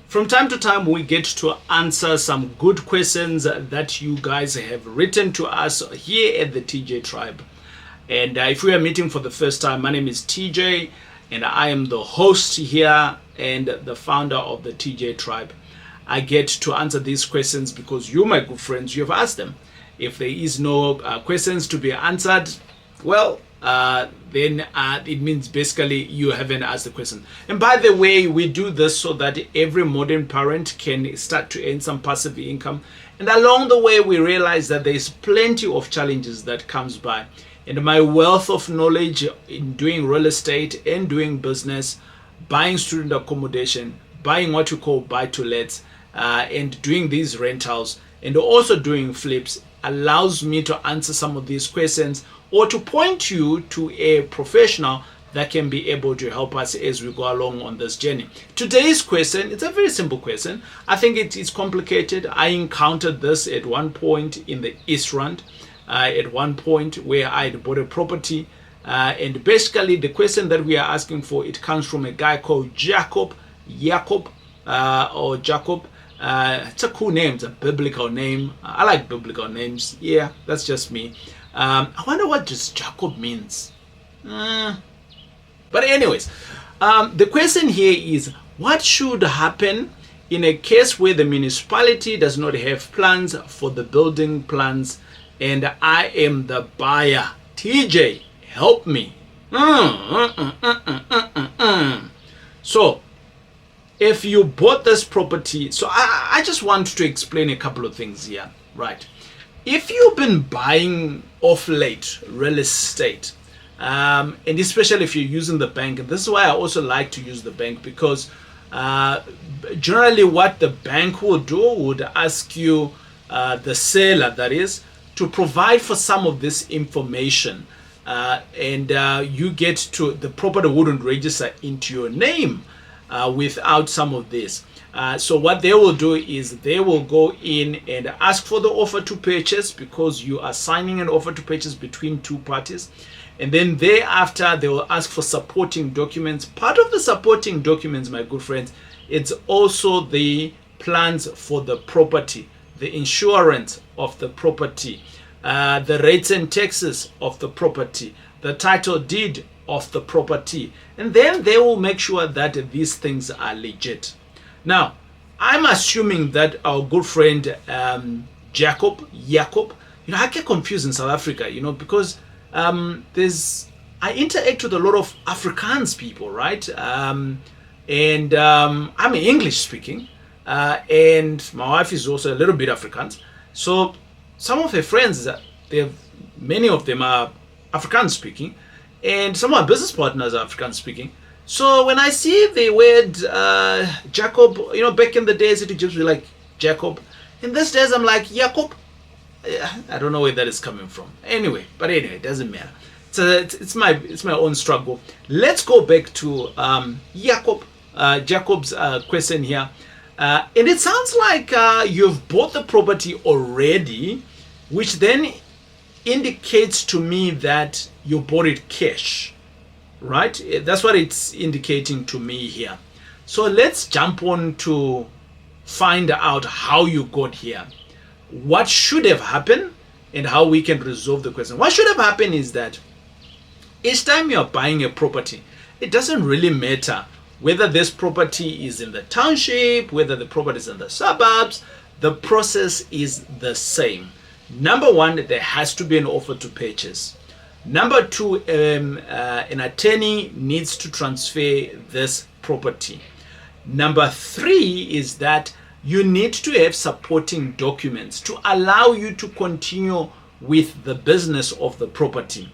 From time to time, we get to answer some good questions that you guys have written to us here at the TJ Tribe. And if we are meeting for the first time, my name is TJ, and I am the host here and the founder of the TJ Tribe. I get to answer these questions because you, my good friends, you have asked them. If there is no questions to be answered, well, then it means basically you haven't asked the question. And by the way, we do this so that every modern parent can start to earn some passive income. And along the way, we realize that there's plenty of challenges that comes by. And my wealth of knowledge in doing real estate and doing business, buying student accommodation, buying what you call buy-to-lets, and doing these rentals, and also doing flips allows me to answer some of these questions or to point you to a professional that can be able to help us as we go along on this journey. Today's question, it's a very simple question. I think it is complicated. I encountered this at one point in the East Rand, at one point where I had bought a property. And basically the question that we are asking for, it comes from a guy called Jacob. It's a cool name. It's a biblical name. I like biblical names. Yeah, that's just me. I wonder what this Jacob means. But anyways, the question here is, what should happen in a case where the municipality does not have plans for the building plans and I am the buyer? TJ, help me. So, if you bought this property, so I just want to explain a couple of things here, right? If you've been buying off late real estate, and especially if you're using the bank, and this is why I also like to use the bank, because generally what the bank will do would ask you, the seller that is, to provide for some of this information, and you get to, the property wouldn't register into your name without some of this. So what they will do is they will go in and ask for the offer to purchase, because you are signing an offer to purchase between two parties. And then thereafter, they will ask for supporting documents. Part of the supporting documents, my good friends, it's also the plans for the property, the insurance of the property, the rates and taxes of the property, the title deed of the property, and then they will make sure that these things are legit. Now, I'm assuming that our good friend Jacob, I get confused in South Africa, because I interact with a lot of Afrikaans people, right? And I'm English speaking, and my wife is also a little bit Afrikaans. So some of her friends, many of them are Afrikaans speaking, and some of my business partners are Afrikaans speaking. So when I see the word Jacob, back in the days it would just be like Jacob. In these days I'm like Jacob. I don't know where that is coming from. Anyway, it doesn't matter. It's my own struggle. Let's go back to Jacob's question here. And it sounds like you've bought the property already, which then indicates to me that you bought it cash, right? That's what it's indicating to me here. So let's jump on to find out how you got here, what should have happened, and how we can resolve the question. What should have happened is that each time you're buying a property, it doesn't really matter whether this property is in the township, whether the property is in the suburbs, the process is the same. Number one, there has to be an offer to purchase. Number two, an attorney needs to transfer this property. Number three is that you need to have supporting documents to allow you to continue with the business of the property.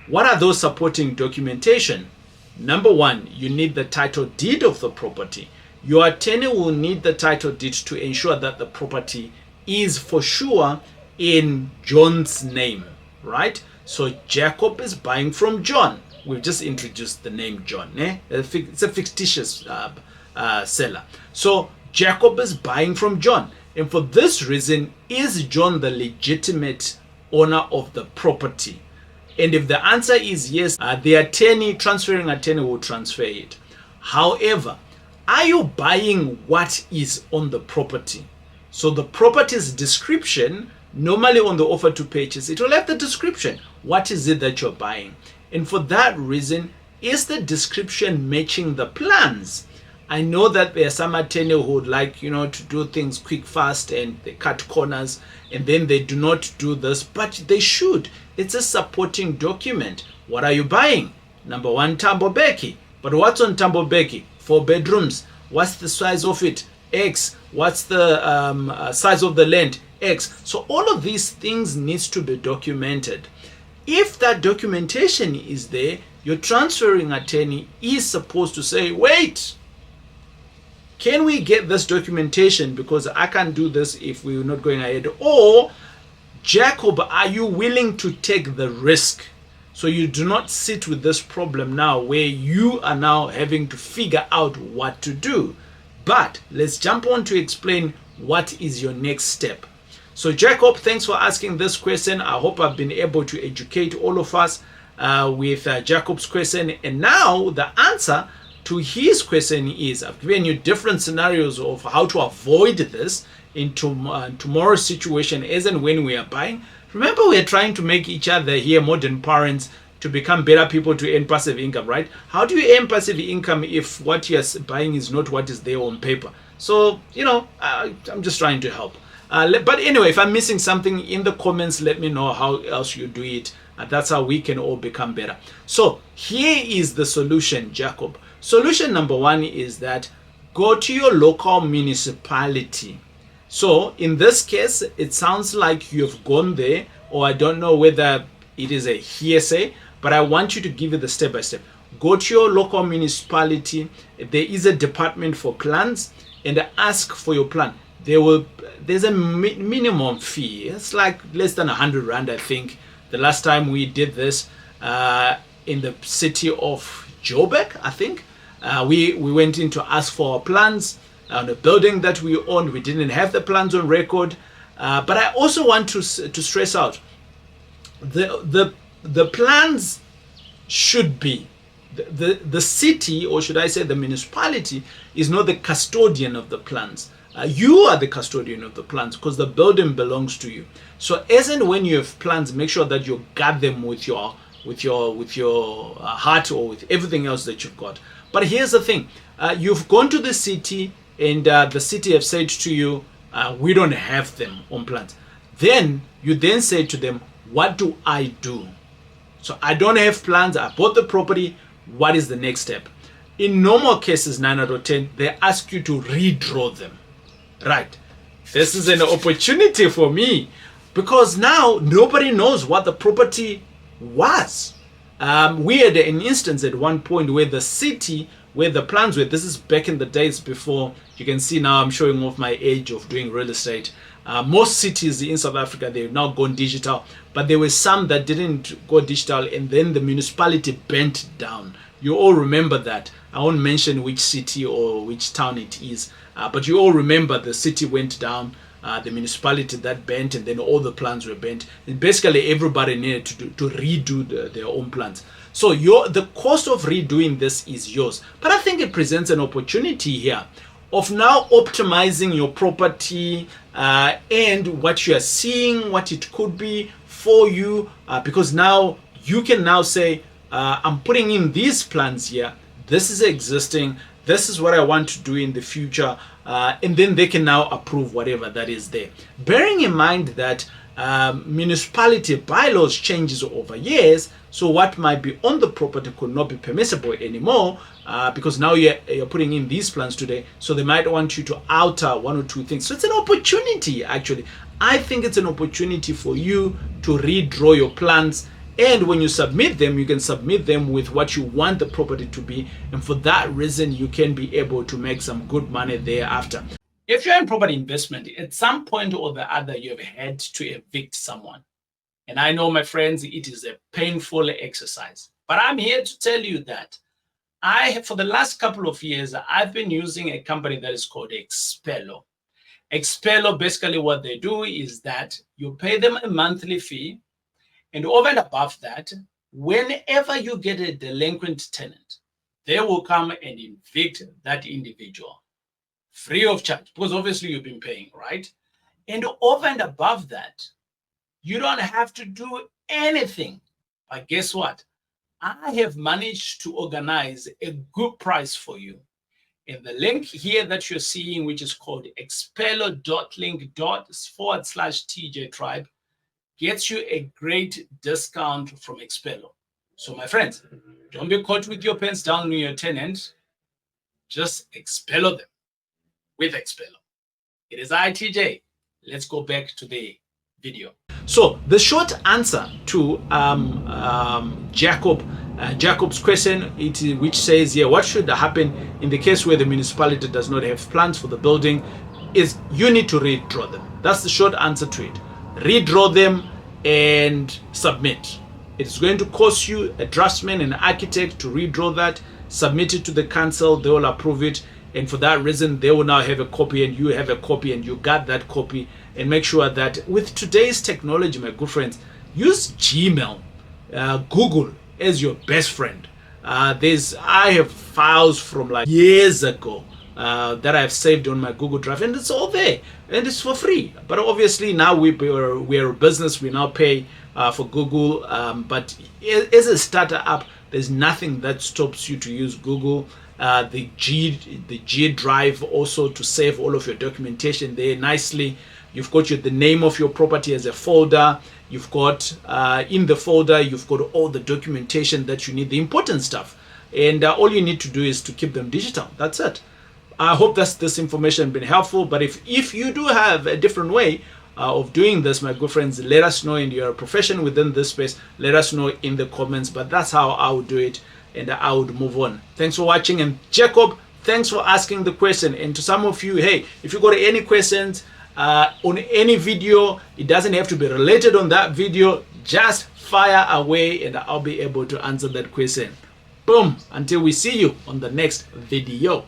What are those supporting documentation? Number one, you need the title deed of the property. Your attorney will need the title deed to ensure that the property is for sure in John's name, right? So Jacob is buying from John. We've just introduced the name John. It's a fictitious seller. So Jacob is buying from John. And for this reason, is John the legitimate owner of the property? And if the answer is yes, the transferring attorney will transfer it. However, Are you buying what is on the property? So the property's description, normally on the offer to purchase, it will have the description. What is it that you're buying? And for that reason, is the description matching the plans? I know that there are some attorneys who would like, to do things quick, fast, and they cut corners, and then they do not do this, but they should. It's a supporting document. What are you buying? Number one, Thambobeki. But what's on Thambobeki? 4 bedrooms. What's the size of it? X. What's the size of the land? X. So all of these things needs to be documented. If that documentation is there, your transferring attorney is supposed to say, wait, can we get this documentation, because I can't do this if we're not going ahead? Or, Jacob, are you willing to take the risk? So you do not sit with this problem now where you are now having to figure out what to do. But let's jump on to explain what is your next step. So Jacob, thanks for asking this question. I hope I've been able to educate all of us with Jacob's question. And now the answer to his question is, I've given you different scenarios of how to avoid this in tomorrow's situation as and when we are buying. Remember, we're trying to make each other here, modern parents, to become better people to earn passive income, right? How do you earn passive income if what you're buying is not what is there on paper? So, I'm just trying to help. But anyway, if I'm missing something in the comments, let me know how else you do it. That's how we can all become better. So here is the solution, Jacob. Solution number one is that go to your local municipality. So in this case, it sounds like you've gone there, or I don't know whether it is a hearsay, but I want you to give it the step by step. Go to your local municipality. There is a department for plans, and ask for your plan. There's a minimum fee. It's like less than 100 Rand, I think. The last time we did this in the city of Joburg, I think, we went in to ask for our plans on a building that we owned. We didn't have the plans on record. But I also want to stress out, the plans should be, the city, or should I say the municipality, is not the custodian of the plans. You are the custodian of the plans because the building belongs to you. So as and when you have plans, make sure that you guard them with your heart, or with everything else that you've got. But here's the thing: you've gone to the city, and the city have said to you, we don't have them on plans. Then you then say to them, what do I do? So I don't have plans. I bought the property. What is the next step? In normal cases, 9 out of 10, they ask you to redraw them. Right. This is an opportunity for me, because now nobody knows what the property was. We had an instance at one point where the city, where the plans were, this is back in the days before, you can see now I'm showing off my age of doing real estate. Most cities in South Africa, they've now gone digital, but there were some that didn't go digital, and then the municipality bent down. You all remember that. I won't mention which city or which town it is, but you all remember the city went down, the municipality that bent, and then all the plans were bent. And basically everybody needed to redo their own plans. So the cost of redoing this is yours. But I think it presents an opportunity here of now optimizing your property and what you are seeing, what it could be for you, because now you can now say, I'm putting in these plans here. This is existing. This is what I want to do in the future. And then they can now approve whatever that is there. Bearing in mind that municipality bylaws changes over years, so what might be on the property could not be permissible anymore, because now you're putting in these plans today, so they might want you to alter one or two things. So it's an opportunity, actually. I think it's an opportunity for you to redraw your plans, and when you submit them, you can submit them with what you want the property to be, and for that reason you can be able to make some good money thereafter. If you're in property investment, at some point or the other, you have had to evict someone. And I know, my friends, it is a painful exercise. But I'm here to tell you that for the last couple of years, I've been using a company that is called Expello. Expello, basically what they do is that you pay them a monthly fee. And over and above that, whenever you get a delinquent tenant, they will come and evict that individual free of charge, because obviously you've been paying, right? And over and above that, you don't have to do anything. But guess what? I have managed to organize a good price for you. And the link here that you're seeing, which is called expello.link/TJ Tribe, gets you a great discount from Expello. So my friends, don't be caught with your pants down on your tenant. Just Expello them with Expello. It is TJ. Let's go back to the video. So the short answer to Jacob's question, which says, yeah, what should happen in the case where the municipality does not have plans for the building, is you need to redraw them. That's the short answer to it. Redraw them and submit. It's going to cost you a draftsman and an architect to redraw that, submit it to the council, they will approve it, and for that reason they will now have a copy and you have a copy and you got that copy. And make sure that with today's technology, my good friends, use Gmail, Google as your best friend. I have files from like years ago that I've saved on my Google Drive, and it's all there and it's for free. But obviously now we're a business, we now pay for Google, but as a startup, there's nothing that stops you to use Google. The G Drive also to save all of your documentation there nicely. You've got the name of your property as a folder. You've got in the folder, you've got all the documentation that you need, the important stuff. And all you need to do is to keep them digital. That's it. I hope this information has been helpful. But if you do have a different way of doing this, my good friends, let us know. In your profession within this space, let us know in the comments. But that's how I would do it, and I would move on. Thanks for watching. And Jacob, thanks for asking the question. And to some of you, hey, if you got any questions on any video, it doesn't have to be related on that video, just fire away and I'll be able to answer that question. Boom, until we see you on the next video.